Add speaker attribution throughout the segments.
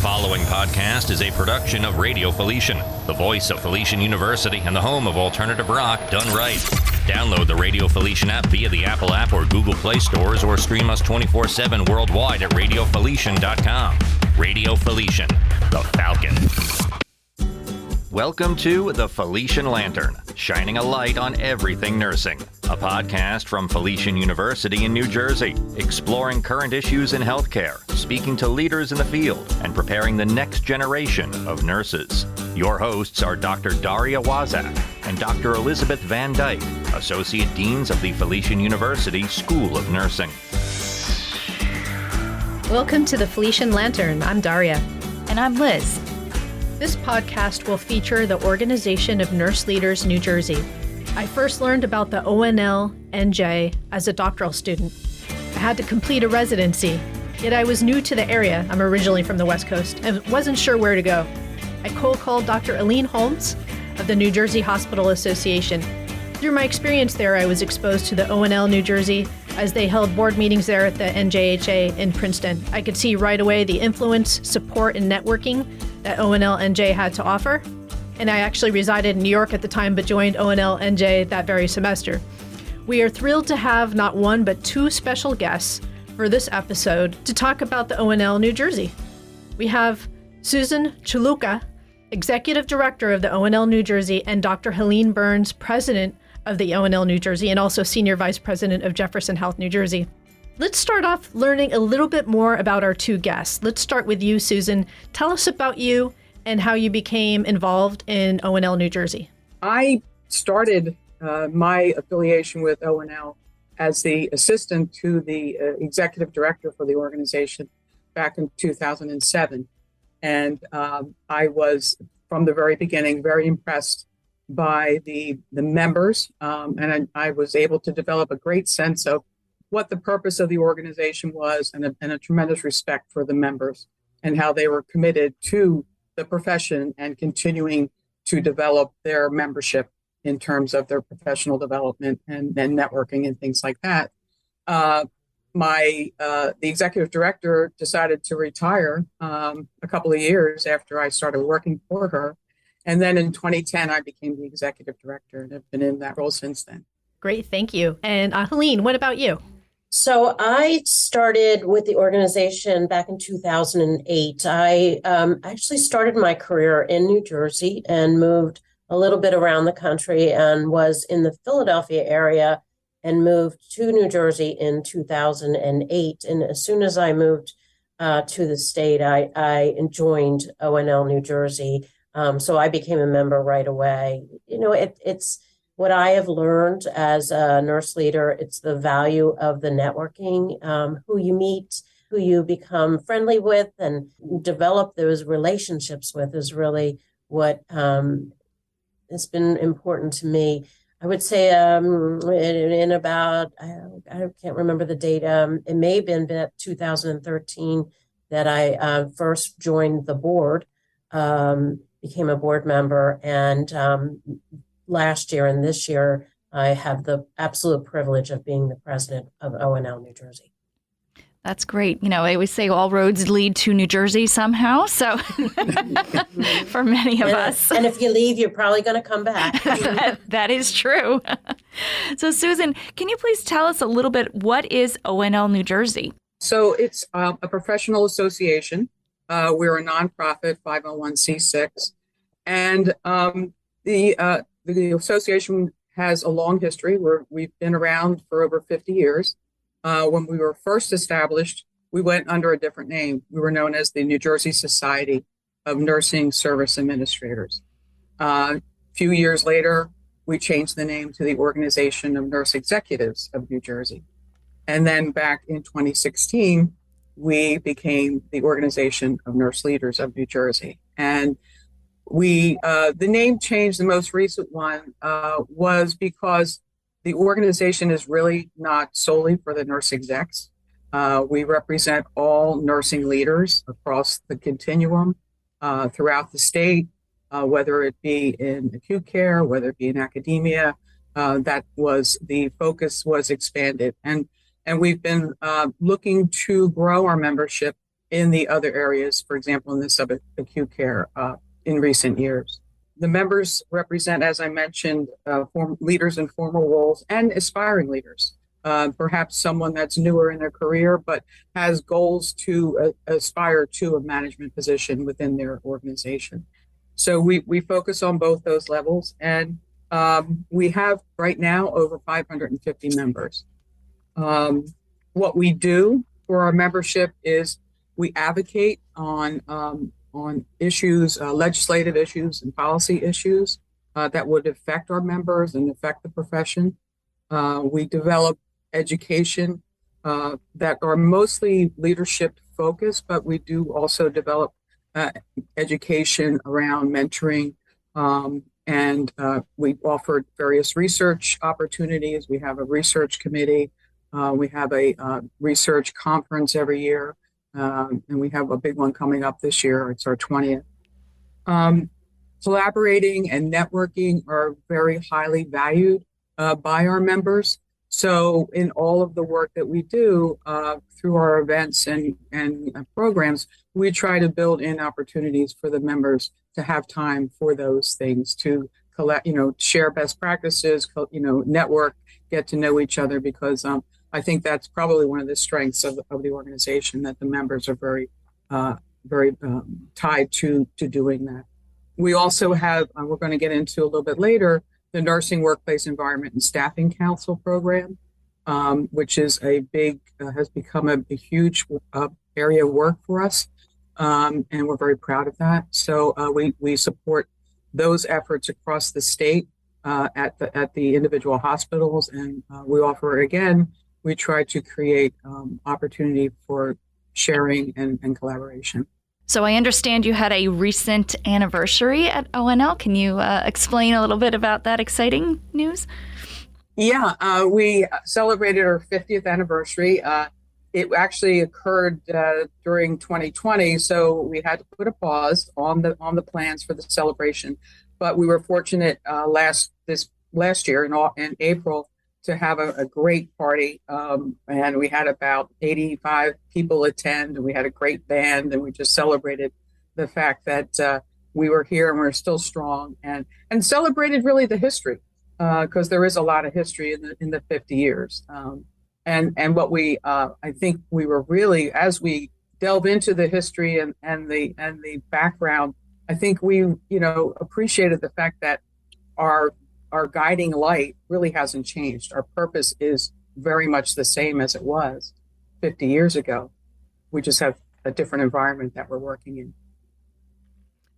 Speaker 1: following podcast is a production of Radio Felician, the voice of Felician University and the home of alternative rock done right. Download the Radio Felician app via the Apple app or Google Play stores or stream us 24/7 worldwide at radiofelician.com. Radio Felician, the Falcon. Welcome to The Felician Lantern, shining a light on everything nursing. A podcast from Felician University in New Jersey, exploring current issues in healthcare, speaking to leaders in the field, and preparing the next generation of nurses. Your hosts are Dr. Daria Wazak and Dr. Elizabeth Van Dyke, Associate Deans of the Felician University School of Nursing.
Speaker 2: Welcome to the Felician Lantern. I'm Daria.
Speaker 3: And I'm Liz.
Speaker 2: This podcast will feature the Organization of Nurse Leaders New Jersey. I first learned about the ONL-NJ as a doctoral student. I had to complete a residency, yet I was new to the area. I'm originally from the West Coast and wasn't sure where to go. I cold called Dr. Eileen Holmes of the New Jersey Hospital Association. Through my experience there, I was exposed to the ONL New Jersey as they held board meetings there at the NJHA in Princeton. I could see right away the influence, support, and networking that ONL-NJ had to offer. And I actually resided in New York at the time, but joined ONL-NJ that very semester. We are thrilled to have not one, but two special guests for this episode to talk about the ONL New Jersey. We have Susan Chuluka, Executive Director of the ONL New Jersey, and Dr. Helene Burns, President of the ONL New Jersey, and also Senior Vice President of Jefferson Health New Jersey. Let's start off learning a little bit more about our two guests. Let's start with you, Susan. Tell us about you and how you became involved in ONL New Jersey.
Speaker 4: I started my affiliation with ONL as the assistant to the executive director for the organization back in 2007. And I was, from the very beginning, very impressed by the members. And I was able to develop a great sense of what the purpose of the organization was, and a tremendous respect for the members and how they were committed to the profession and continuing to develop their membership in terms of their professional development and networking and things like that. The executive director decided to retire a couple of years after I started working for her. And then in 2010, I became the executive director and have been in that role since then.
Speaker 2: Great, thank you. And Helene, what about you?
Speaker 5: So I started with the organization back in 2008. I actually started my career in New Jersey and moved a little bit around the country and was in the Philadelphia area and moved to New Jersey in 2008. And as soon as I moved to the state, I joined ONL New Jersey. So I became a member right away. You know, it's what I have learned as a nurse leader. It's the value of the networking, who you meet, who you become friendly with and develop those relationships with is really what has been important to me. I would say in about, I can't remember the date, it may have been 2013 that I first joined the board, became a board member, and last year and this year, I have the absolute privilege of being the president of ONL New Jersey.
Speaker 3: That's great. You know, I always say all roads lead to New Jersey somehow. So for many of us.
Speaker 5: And if you leave, you're probably going to come back.
Speaker 3: That is true. So Susan, can you please tell us a little bit, what is ONL New Jersey?
Speaker 4: So it's a professional association. We're a nonprofit 501c6. And the association has a long history. We've been around for over 50 years. When we were first established, we went under a different name. We were known as the New Jersey Society of Nursing Service Administrators. A few years later, we changed the name to the Organization of Nurse Executives of New Jersey. And then back in 2016, we became the Organization of Nurse Leaders of New Jersey. And the name change, the most recent one, was because the organization is really not solely for the nurse execs. We represent all nursing leaders across the continuum throughout the state, whether it be in acute care, whether it be in academia. That was the focus was expanded. And we've been looking to grow our membership in the other areas, for example, in the subacute care in recent years. The members represent, as I mentioned, leaders in formal roles and aspiring leaders. Perhaps someone that's newer in their career, but has goals to aspire to a management position within their organization. So we focus on both those levels, and we have right now over 550 members. What we do for our membership is we advocate on issues, legislative issues and policy issues that would affect our members and affect the profession. We develop education that are mostly leadership focused, but we do also develop education around mentoring, and we offer various research opportunities. We have a research committee. We have a research conference every year, and we have a big one coming up this year. It's our 20th. Collaborating and networking are very highly valued by our members. So in all of the work that we do through our events and programs, we try to build in opportunities for the members to have time for those things, to collect, share best practices, network, get to know each other, because I think that's probably one of the strengths of the organization, that the members are very tied to doing that. We also have, we're going to get into a little bit later, the Nursing Workplace Environment and Staffing Council program, which is has become a huge area of work for us, and we're very proud of that. So we support those efforts across the state at the individual hospitals, and we try to create opportunity for sharing and collaboration.
Speaker 3: So I understand you had a recent anniversary at ONL. Can you explain a little bit about that exciting news?
Speaker 4: Yeah, we celebrated our 50th anniversary. It actually occurred during 2020, so we had to put a pause on the plans for the celebration. But we were fortunate last year in April to have a great party, and we had about 85 people attend, and we had a great band, and we just celebrated the fact that we were here and we're still strong, and celebrated really the history, because there is a lot of history in the 50 years. And what I think we were really, as we delve into the history and the background, I think we appreciated the fact that our guiding light really hasn't changed. Our purpose is very much the same as it was 50 years ago. We just have a different environment that we're working in.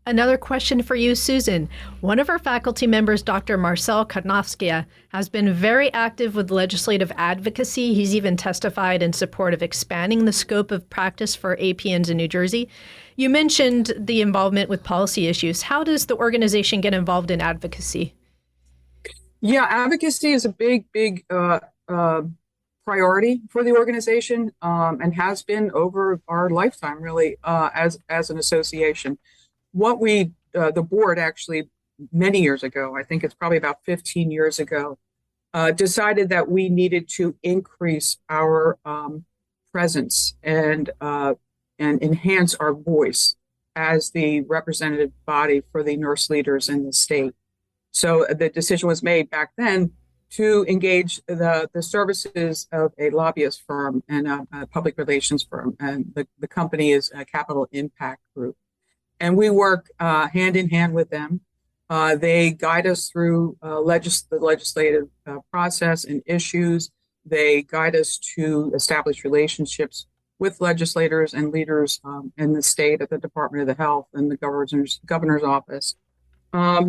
Speaker 2: Another question for you, Susan. One of our faculty members, Dr. Marcel Karnofskia, has been very active with legislative advocacy. He's even testified in support of expanding the scope of practice for APNs in New Jersey. You mentioned the involvement with policy issues. How does the organization get involved in advocacy?
Speaker 4: Yeah, advocacy is a big priority for the organization, and has been over our lifetime, really, as an association. What the board actually many years ago, I think it's probably about 15 years ago, decided that we needed to increase our presence and enhance our voice as the representative body for the nurse leaders in the state. So the decision was made back then to engage the services of a lobbyist firm and a public relations firm. And the company is a Capital Impact Group. And we work hand in hand with them. They guide us through the legislative process and issues. They guide us to establish relationships with legislators and leaders in the state, at the Department of the Health and the governor's office. At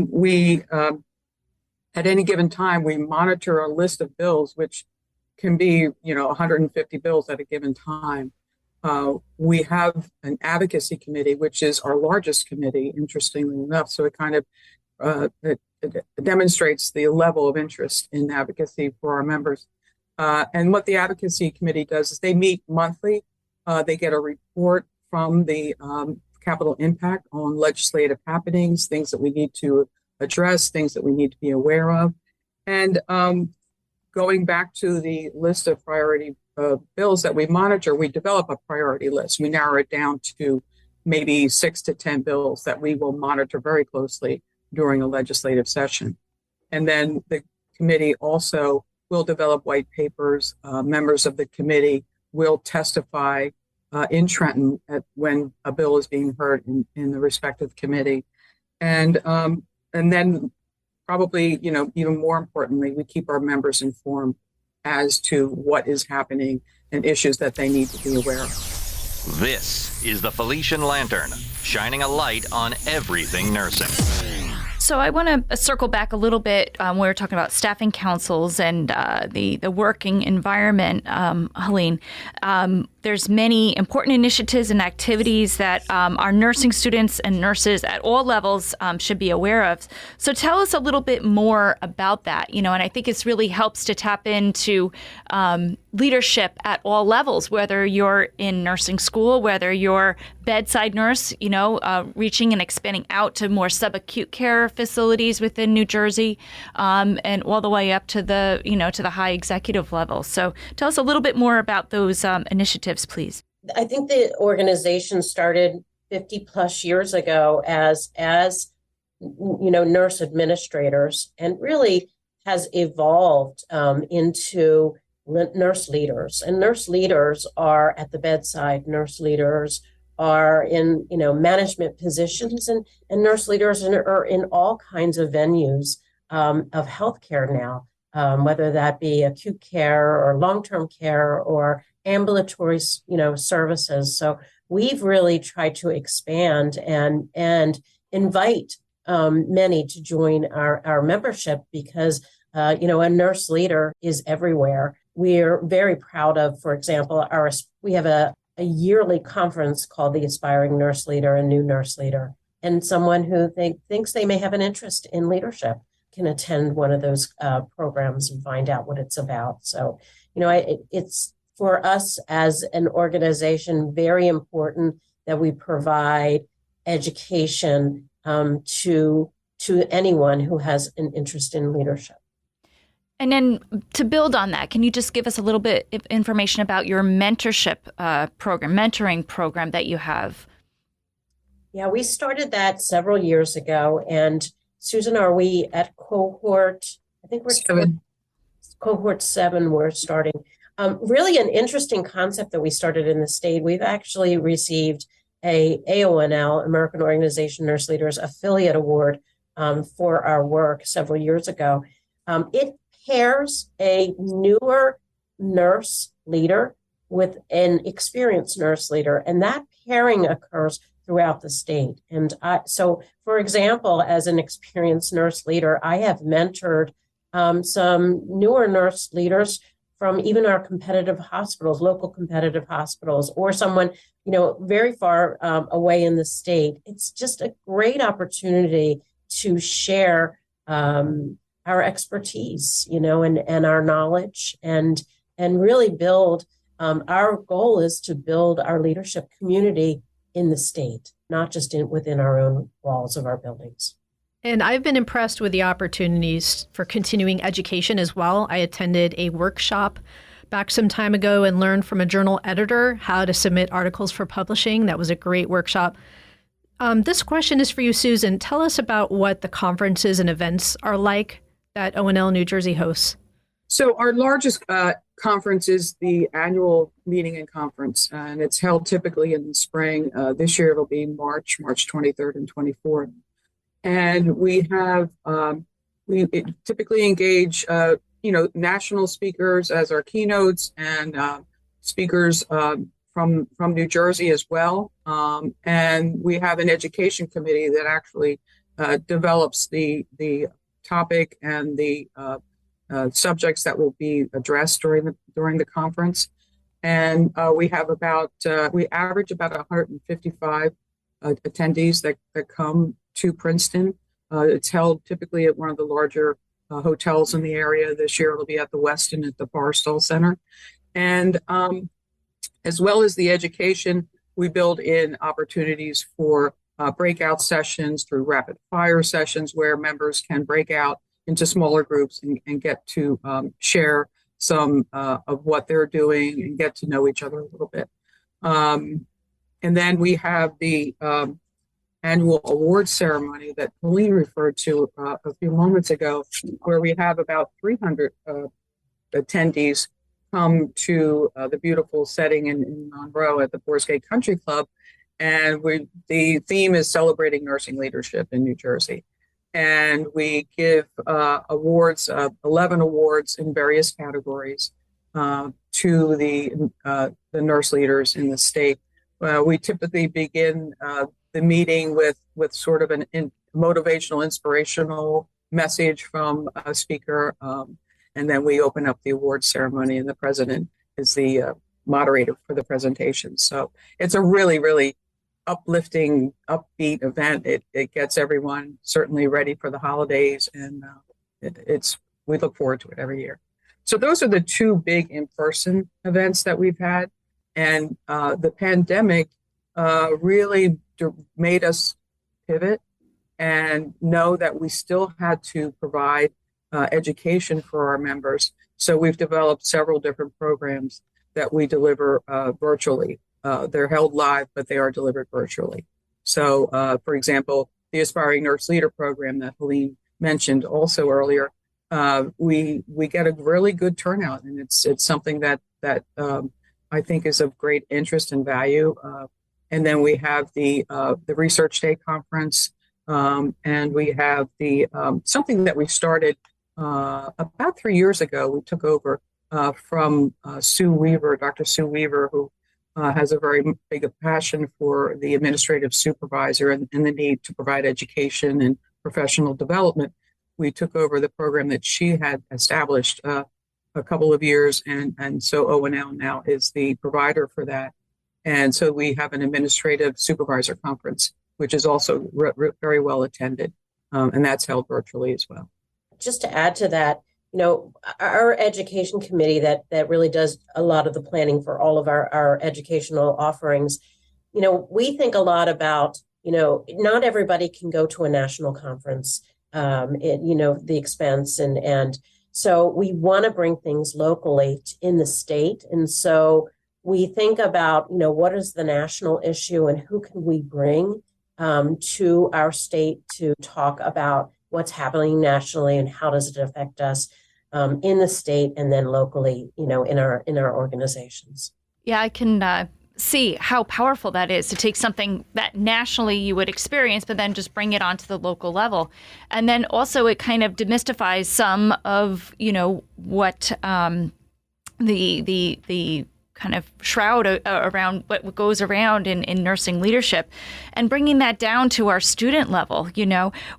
Speaker 4: any given time, we monitor a list of bills, which can be, 150 bills at a given time. We have an advocacy committee, which is our largest committee, interestingly enough. So it kind of it demonstrates the level of interest in advocacy for our members. And what the advocacy committee does is they meet monthly. They get a report from the Capital Impact on legislative happenings, things that we need to address, things that we need to be aware of. And going back to the list of priority bills that we monitor, we develop a priority list. We narrow it down to maybe 6 to 10 bills that we will monitor very closely during a legislative session. And then the committee also will develop white papers. Members of the committee will testify in Trenton when a bill is being heard in the respective committee. And then probably, even more importantly, we keep our members informed as to what is happening and issues that they need to be aware of.
Speaker 1: This is the Felician Lantern, shining a light on everything nursing.
Speaker 3: So I want to circle back a little bit. We were talking about staffing councils and the working environment, Helene. There's many important initiatives and activities that our nursing students and nurses at all levels should be aware of. So tell us a little bit more about that, and I think it really helps to tap into leadership at all levels, whether you're in nursing school, whether you're bedside nurse, reaching and expanding out to more subacute care facilities within New Jersey, and all the way up to the, to the high executive level. So tell us a little bit more about those initiatives, please.
Speaker 5: I think the organization started 50 plus years ago as nurse administrators, and really has evolved into nurse leaders. And nurse leaders are at the bedside. Nurse leaders are in management positions, and nurse leaders are in all kinds of venues of healthcare now, whether that be acute care or long-term care or ambulatory services. So we've really tried to expand and invite many to join our membership, because a nurse leader is everywhere. We're very proud of, for example, we have a yearly conference called the Aspiring Nurse Leader and New Nurse Leader. And someone who thinks they may have an interest in leadership can attend one of those programs and find out what it's about. So, it's for us as an organization very important that we provide education to anyone who has an interest in leadership.
Speaker 3: And then to build on that, can you just give us a little bit of information about your mentorship mentoring program that you have?
Speaker 5: Yeah, we started that several years ago. And Susan, are we at cohort? I think we're
Speaker 4: 7.
Speaker 5: Cohort 7 we're starting. Really an interesting concept that we started in the state. We've actually received a AONL, American Organization of Nurse Leaders Affiliate Award for our work several years ago. It pairs a newer nurse leader with an experienced nurse leader, and that pairing occurs throughout the state. And so, for example, as an experienced nurse leader, I have mentored some newer nurse leaders from even our competitive hospitals, local competitive hospitals, or someone, very far away in the state. It's just a great opportunity to share our expertise, and our knowledge, and really build. Our goal is to build our leadership community in the state, not just within our own walls of our buildings.
Speaker 2: And I've been impressed with the opportunities for continuing education as well. I attended a workshop back some time ago and learned from a journal editor how to submit articles for publishing. That was a great workshop. This question is for you, Susan. Tell us about what the conferences and events are like that ONL New Jersey hosts.
Speaker 4: So our largest conference is the annual meeting and conference, and it's held typically in the spring. This year it'll be March 23rd and 24th. And we have, we typically engage, national speakers as our keynotes, and speakers from New Jersey as well. And we have an education committee that actually develops the topic and the subjects that will be addressed during the conference. And we average about 155 attendees that come to Princeton. It's held typically at one of the larger hotels in the area. This year it'll be at the Westin at the Barstool Center. And as well as the education, we build in opportunities for breakout sessions through rapid fire sessions where members can break out into smaller groups and get to share some of what they're doing and get to know each other a little bit. And then we have the annual award ceremony that Helene referred to a few moments ago, where we have about 300 attendees come to the beautiful setting in Monroe at the Boers Gate Country Club. And the theme is celebrating nursing leadership in New Jersey. And we give awards, 11 awards in various categories to the nurse leaders in the state. We typically begin the meeting with sort of an motivational, inspirational message from a speaker. And then we open up the award ceremony, and the president is the moderator for the presentation. So it's a really, really uplifting, upbeat event. It gets everyone certainly ready for the holidays, and we look forward to it every year. So those are the two big in-person events that we've had. And the pandemic really made us pivot and know that we still had to provide education for our members. So we've developed several different programs that we deliver virtually. They're held live, but they are delivered virtually. So, for example, the Aspiring Nurse Leader program that Helene mentioned also earlier, we get a really good turnout, and it's something that I think is of great interest and value. And then we have the Research Day Conference, and we have the something that we started about 3 years ago. We took over from Sue Weaver, Dr. Sue Weaver, who has a very big passion for the administrative supervisor and the need to provide education and professional development. We took over the program that she had established a couple of years, and so ONL now is the provider for that. And so we have an administrative supervisor conference, which is also very well attended, and that's held virtually as well.
Speaker 5: Just to add to that, our education committee that really does a lot of the planning for all of our educational offerings, we think a lot about, not everybody can go to a national conference, the expense. And so we want to bring things locally in the state. And so we think about, what is the national issue and who can we bring to our state to talk about what's happening nationally and how does it affect us in the state and then locally, in our organizations.
Speaker 3: Yeah, I can see how powerful that is to take something that nationally you would experience, but then just bring it onto the local level. And then also it kind of demystifies some of, what the kind of shroud around what goes around in nursing leadership, and bringing that down to our student level.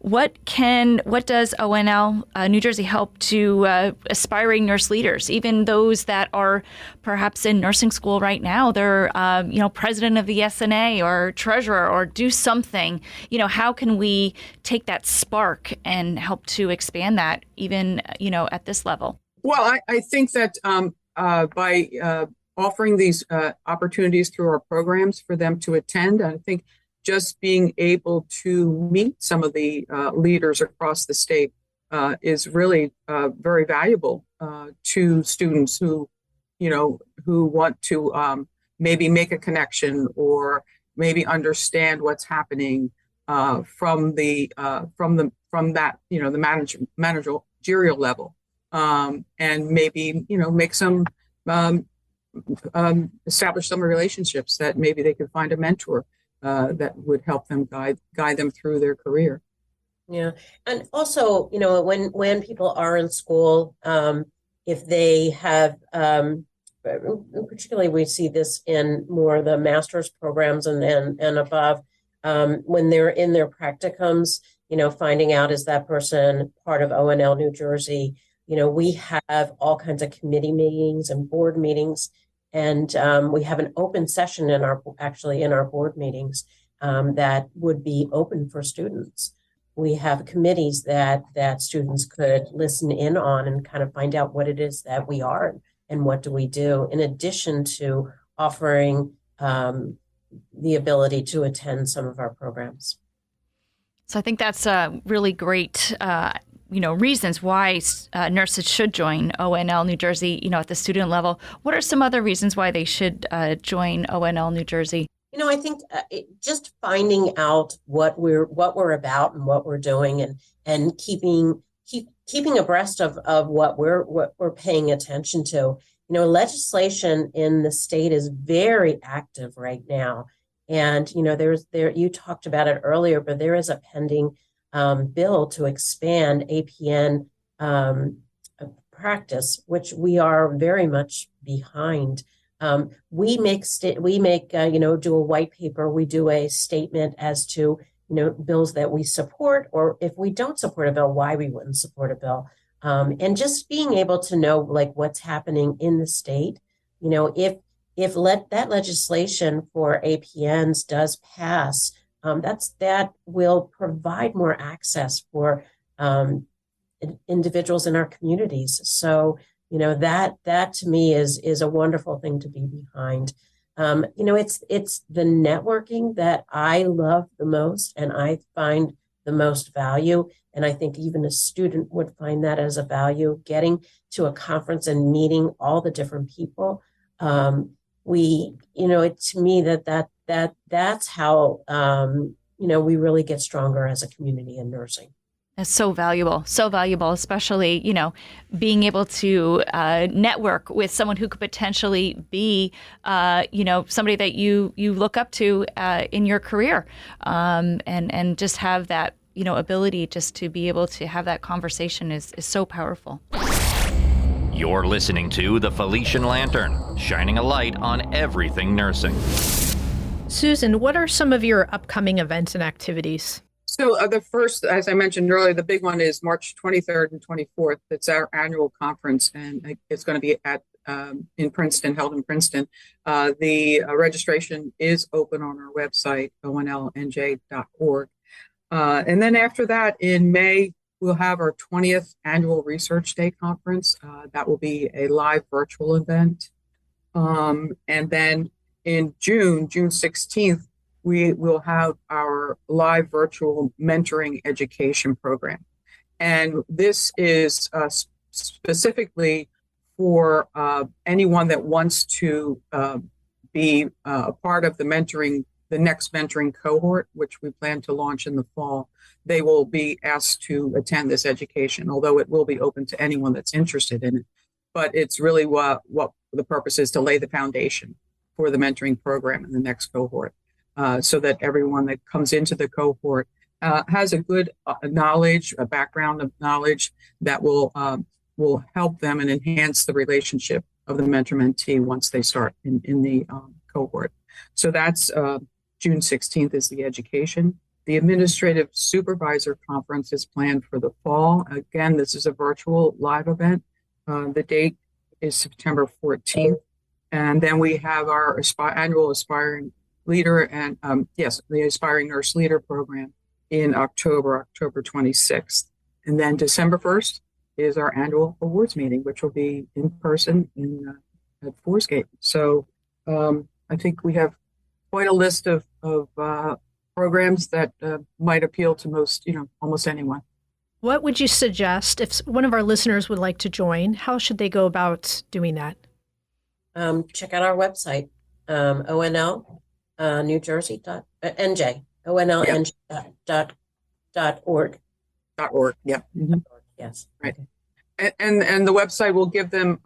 Speaker 3: What does ONL New Jersey help to aspiring nurse leaders, even those that are perhaps in nursing school right now? They're president of the SNA or treasurer, or do something. How can we take that spark and help to expand that even at this level?
Speaker 4: Well, I think that by offering these opportunities through our programs for them to attend, I think just being able to meet some of the leaders across the state is really very valuable to students who want to maybe make a connection or maybe understand what's happening from that the managerial level, and maybe make some establish some relationships that maybe they could find a mentor that would help them guide them through their career.
Speaker 5: Yeah. And also, when people are in school, if they have, particularly we see this in more the master's programs and above, when they're in their practicums, finding out, is that person part of ONL New Jersey? We have all kinds of committee meetings and board meetings, and we have an open session in our board meetings that would be open for students. We have committees that students could listen in on and kind of find out what it is that we are and what do we do, in addition to offering the ability to attend some of our programs.
Speaker 3: So I think that's a really great reasons why nurses should join ONL New Jersey, at the student level. What are some other reasons why they should join ONL New Jersey?
Speaker 5: I think just finding out what we're about and what we're doing, and keeping abreast of what we're paying attention to. Legislation in the state is very active right now, and you talked about it earlier, but there is a pending bill to expand APN practice, which we are very much behind. We do a white paper. We do a statement as to, bills that we support, or if we don't support a bill, why we wouldn't support a bill. And just being able to know what's happening in the state, if that legislation for APNs does pass, that will provide more access for individuals in our communities. So, that to me is a wonderful thing to be behind. It's the networking that I love the most, and I find the most value. And I think even a student would find that as a value, getting to a conference and meeting all the different people. To me, that's how, we really get stronger as a community in nursing.
Speaker 3: It's so valuable, especially, being able to network with someone who could potentially be, somebody that you look up to in your career, and just have that, ability just to be able to have that conversation is so powerful.
Speaker 1: You're listening to the Felician Lantern, shining a light on everything nursing.
Speaker 2: Susan, what are some of your upcoming events and activities?
Speaker 4: So the first, as I mentioned earlier, the big one is March 23rd and 24th. It's our annual conference, and it's going to be in Princeton, held in Princeton. The registration is open on our website, ONL-NJ.org. And then after that, in May, we'll have our 20th annual Research Day conference. That will be a live virtual event. And then in June 16th, we will have our live virtual mentoring education program. And this is specifically for anyone that wants to be a part of the next mentoring cohort, which we plan to launch in the fall. They will be asked to attend this education, although it will be open to anyone that's interested in it. But it's really what the purpose is, to lay the foundation for the mentoring program in the next cohort. So that everyone that comes into the cohort has a good a background of knowledge that will help them and enhance the relationship of the mentor-mentee once they start in the cohort. So that's June 16th is the education. The Administrative Supervisor Conference is planned for the fall. Again, this is a virtual live event. The date is September 14th. And then we have our annual Aspiring Leader and the Aspiring Nurse Leader Program in October 26th. And then December 1st is our annual awards meeting, which will be in person at Forsgate. So I think we have quite a list of programs that might appeal to most, almost anyone.
Speaker 2: What would you suggest if one of our listeners would like to join? How should they go about doing that?
Speaker 5: Check out our website, ONL-NJ, ONL-NJ.org.
Speaker 4: .org, yeah. Mm-hmm.
Speaker 5: Yes.
Speaker 4: Right. And the website will give them,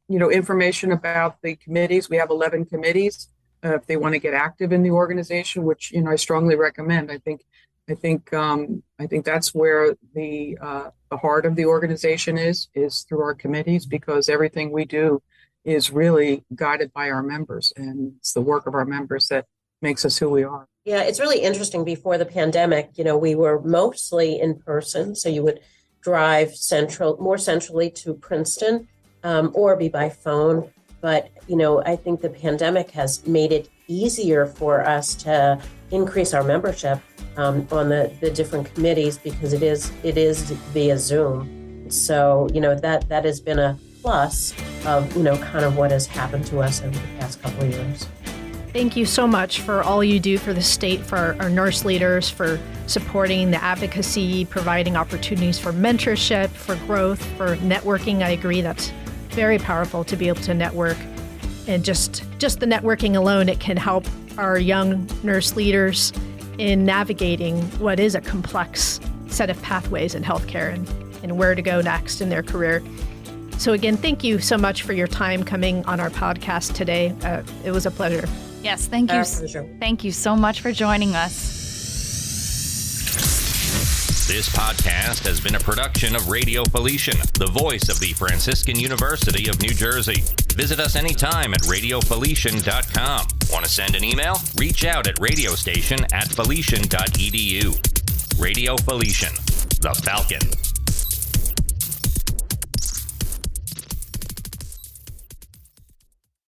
Speaker 4: information about the committees. We have 11 committees. If they want to get active in the organization, which I strongly recommend. I think that's where the heart of the organization is through our committees, because everything we do is really guided by our members, and it's the work of our members that makes us who we are.
Speaker 5: Yeah, it's really interesting. Before the pandemic, we were mostly in person, so you would drive more centrally to Princeton, or be by phone. But, I think the pandemic has made it easier for us to increase our membership on the different committees, because it is via Zoom. So, that has been a plus of, kind of what has happened to us over the past couple of years.
Speaker 2: Thank you so much for all you do for the state, for our nurse leaders, for supporting the advocacy, providing opportunities for mentorship, for growth, for networking. I agree that's very powerful to be able to network. And just the networking alone, it can help our young nurse leaders in navigating what is a complex set of pathways in healthcare and where to go next in their career. So again, thank you so much for your time coming on our podcast today. It was a pleasure.
Speaker 3: Yes, thank you. Thank you so much for joining us.
Speaker 1: This podcast has been a production of Radio Felician, the voice of the Franciscan University of New Jersey. Visit us anytime at radiofelician.com. Want to send an email? Reach out at radiostation@felician.edu. Radio Felician, the Falcon.